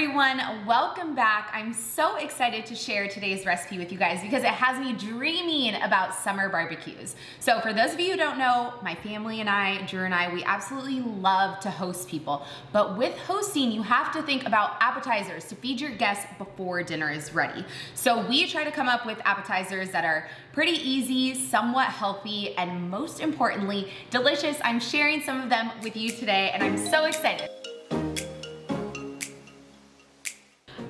everyone, welcome back. I'm so excited to share today's recipe with you guys because it has me dreaming about summer barbecues. So for those of you who don't know, my family and I, Drew and I, we absolutely love to host people. But with hosting, you have to think about appetizers to feed your guests before dinner is ready. So we try to come up with appetizers that are pretty easy, somewhat healthy, and most importantly, delicious. I'm sharing some of them with you today and I'm so excited.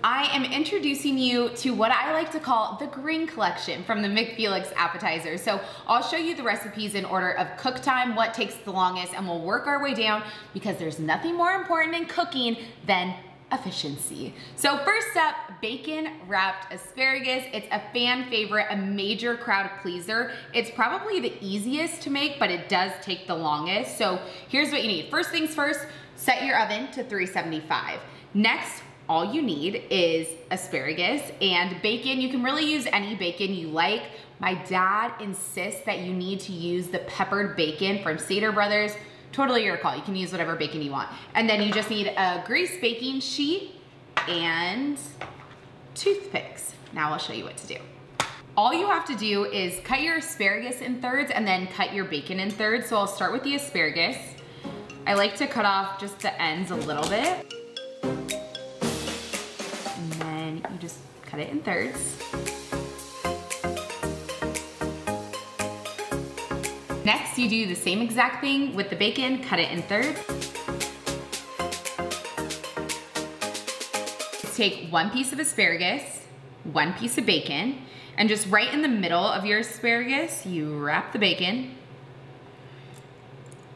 I am introducing you to what I like to call the green collection from the McFelix appetizers. So I'll show you the recipes in order of cook time, what takes the longest, and we'll work our way down because there's nothing more important in cooking than efficiency. So first up, bacon wrapped asparagus. It's a fan favorite, a major crowd pleaser. It's probably the easiest to make, but it does take the longest. So here's what you need. First things first, set your oven to 375. Next, all you need is asparagus and bacon. You can really use any bacon you like. My dad insists that you need to use the peppered bacon from Seder Brothers. Totally your call. You can use whatever bacon you want. And then you just need a greased baking sheet and toothpicks. Now I'll show you what to do. All you have to do is cut your asparagus in thirds and then cut your bacon in thirds. So I'll start with the asparagus. I like to cut off just the ends a little bit. You just cut it in thirds. Next, you do the same exact thing with the bacon, cut it in thirds. Take one piece of asparagus, one piece of bacon, and just right in the middle of your asparagus, you wrap the bacon,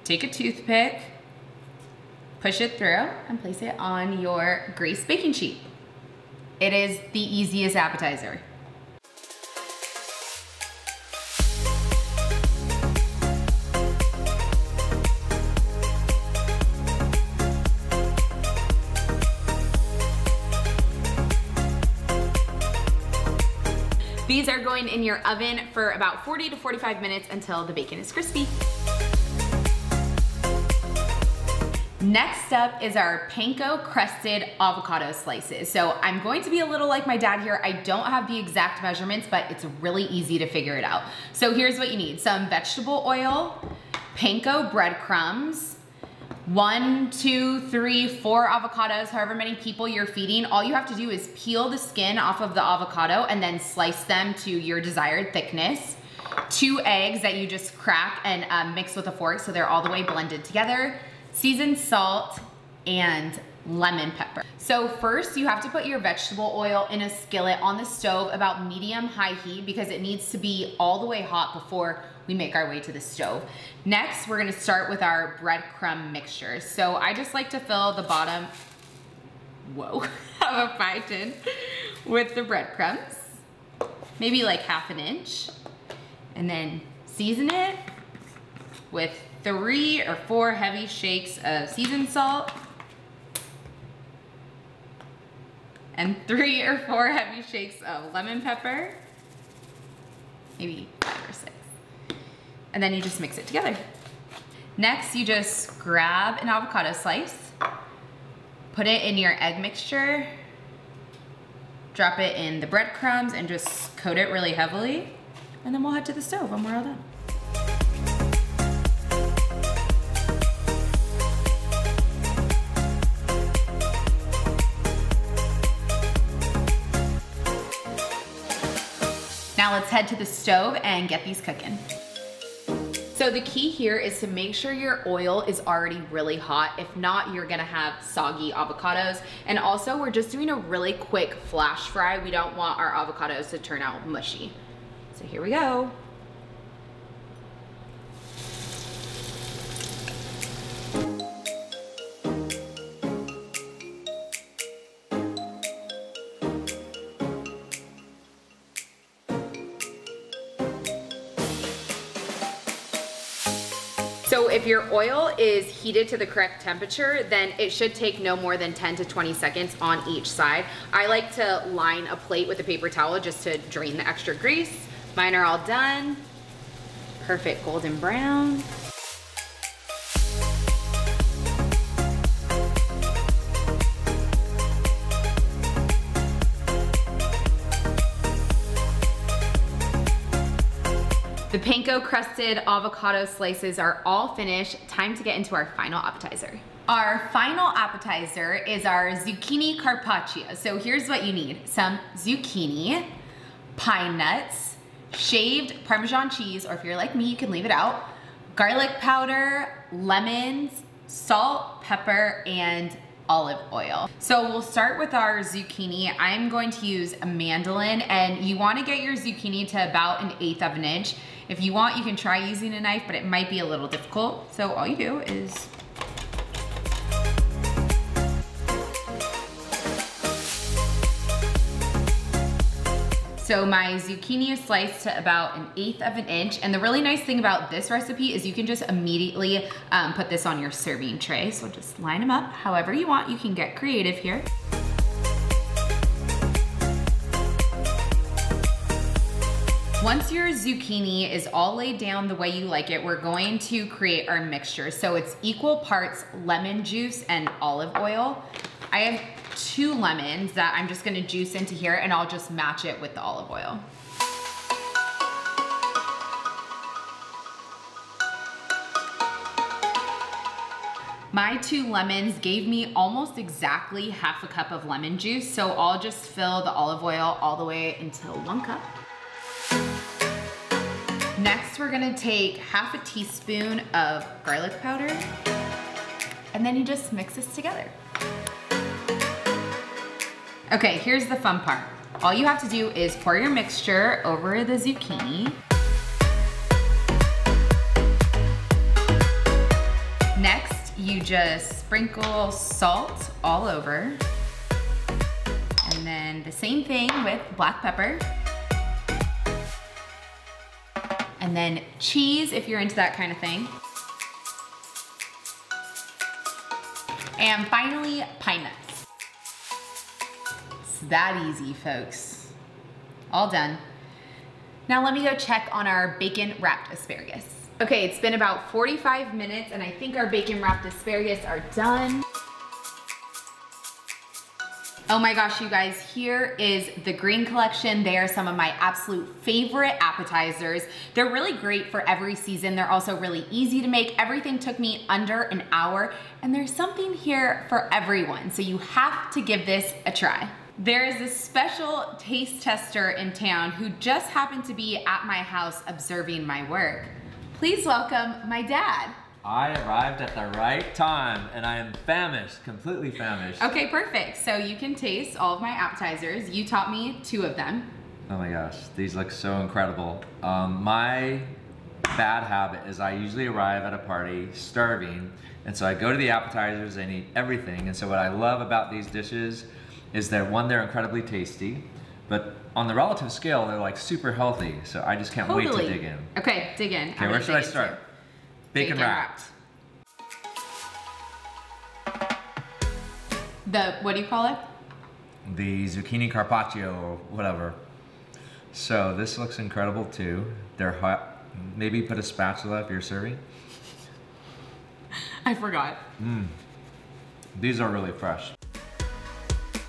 take a toothpick, push it through, and place it on your greased baking sheet. It is the easiest appetizer. These are going in your oven for about 40 to 45 minutes until the bacon is crispy. Next up is our Panko crusted avocado slices. So I'm going to be a little like my dad here. I don't have the exact measurements, but it's really easy to figure it out. So here's what you need. Some vegetable oil, Panko breadcrumbs, 1, 2, 3, 4 avocados, however many people you're feeding. All you have to do is peel the skin off of the avocado and then slice them to your desired thickness. 2 eggs that you just crack and mix with a fork so they're all the way blended together. Seasoned salt, and lemon pepper. So first you have to put your vegetable oil in a skillet on the stove about medium-high heat because it needs to be all the way hot before we make our way to the stove. Next, we're gonna start with our breadcrumb mixture. So I just like to fill the bottom, of a pie tin with the breadcrumbs, maybe like ½ an inch, and then season it with 3 or 4 heavy shakes of seasoned salt and 3 or 4 heavy shakes of lemon pepper, maybe 5 or 6. And then you just mix it together. Next, you just grab an avocado slice, put it in your egg mixture, drop it in the breadcrumbs and just coat it really heavily. And then we'll head to the stove when we're all done. Now let's head to the stove and get these cooking. So the key here is to make sure your oil is already really hot. If not, you're gonna have soggy avocados. And also we're just doing a really quick flash fry. We don't want our avocados to turn out mushy. So here we go. So if your oil is heated to the correct temperature, then it should take no more than 10 to 20 seconds on each side. I like to line a plate with a paper towel just to drain the extra grease. Mine are all done. Perfect golden brown. The panko crusted avocado slices are all finished. Time to get into our final appetizer. Our final appetizer is our zucchini carpaccio. So here's what you need. Some zucchini, pine nuts, shaved Parmesan cheese, or if you're like me, you can leave it out, garlic powder, lemons, salt, pepper, and olive oil. So we'll start with our zucchini. I'm going to use a mandolin, and you wanna get your zucchini to about 1/8 of an inch. If you want, you can try using a knife, but it might be a little difficult. So all you do is so my zucchini is sliced to about 1/8 of an inch. And the really nice thing about this recipe is you can just immediately put this on your serving tray. So just line them up however you want. You can get creative here. Once your zucchini is all laid down the way you like it, we're going to create our mixture. So it's equal parts lemon juice and olive oil. I have 2 lemons that I'm just gonna juice into here, and I'll just match it with the olive oil. My 2 lemons gave me almost exactly 1/2 cup of lemon juice, so I'll just fill the olive oil all the way until 1 cup. Next, we're gonna take 1/2 teaspoon of garlic powder, and then you just mix this together. Okay, here's the fun part. All you have to do is pour your mixture over the zucchini. Next, you just sprinkle salt all over. And then the same thing with black pepper. And then cheese, if you're into that kind of thing. And finally, pine nuts. It's that easy, folks. All done. Now let me go check on our bacon wrapped asparagus. Okay, it's been about 45 minutes and I think our bacon wrapped asparagus are done. Oh my gosh, you guys, here is the green collection. They are some of my absolute favorite appetizers. They're really great for every season. They're also really easy to make. Everything took me under an hour, and there's something here for everyone, so you have to give this a try. There is a special taste tester in town who just happened to be at my house observing my work. Please welcome my dad. I arrived at the right time, and I am famished, completely famished. Okay, perfect. So you can taste all of my appetizers. You taught me 2 of them. Oh my gosh, these look so incredible. My bad habit is I usually arrive at a party starving, and so I go to the appetizers and eat everything. And so what I love about these dishes is that, one, they're incredibly tasty, but on the relative scale, they're like super healthy. So I just can't wait to dig in. Okay, dig in. Okay, where should I start? Bacon wrapped. What do you call it? The zucchini carpaccio or whatever. So this looks incredible too. They're hot. Maybe put a spatula if you're serving. I forgot. These are really fresh.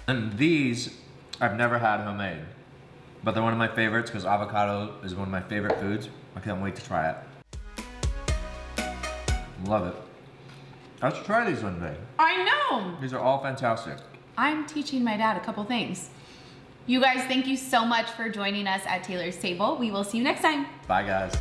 And these I've never had homemade, but they're one of my favorites because avocado is one of my favorite foods. I can't wait to try it. Love it. I should try these one day. I know. These are all fantastic. I'm teaching my dad a couple things. You guys, thank you so much for joining us at Taylor's Table. We will see you next time. Bye, guys.